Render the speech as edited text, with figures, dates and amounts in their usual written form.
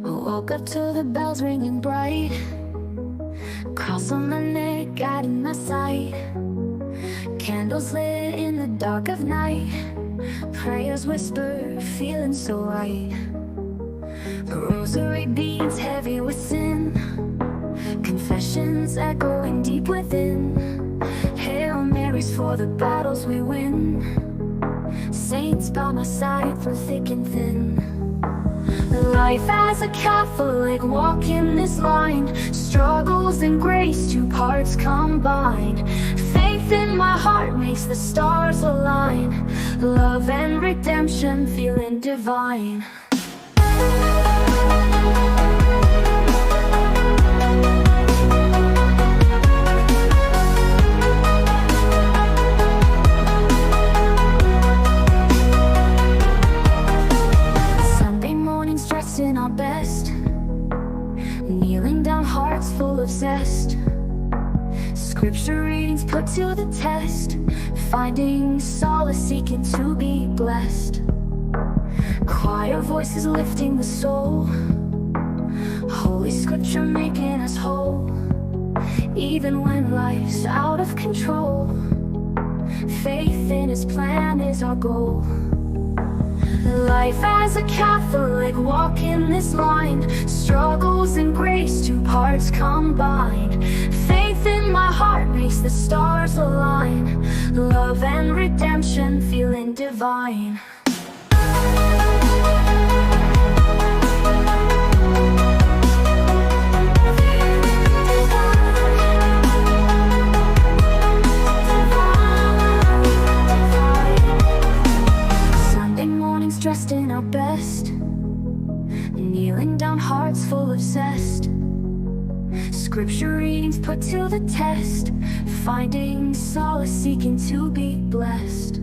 Woke up to the bells ringing bright, cross on my neck, guiding my sight. Candles lit in the dark of night, prayers whisper, feeling so right. The rosary beats heavy with sin, confessions echoing deep within. Hail Marys for the battles we win, saints by my side through thick and thin. Life as a Catholic, walking this line, struggles and grace, two parts combined. Faith in my heart makes the stars align, love and redemption feeling divine. In our best, kneeling down, hearts full of zest. Scripture readings put to the test, finding solace, seeking to be blessed. Choir voices lifting the soul, Holy Scripture making us whole. Even when life's out of control, faith in His plan is our goal. Life as a Catholic, walking this line, struggles and grace, two parts combined. Faith in my heart makes the stars align, love and redemption feeling divine. Dressed in our best, kneeling down, hearts full of zest. Scripture readings put to the test, finding solace, seeking to be blessed.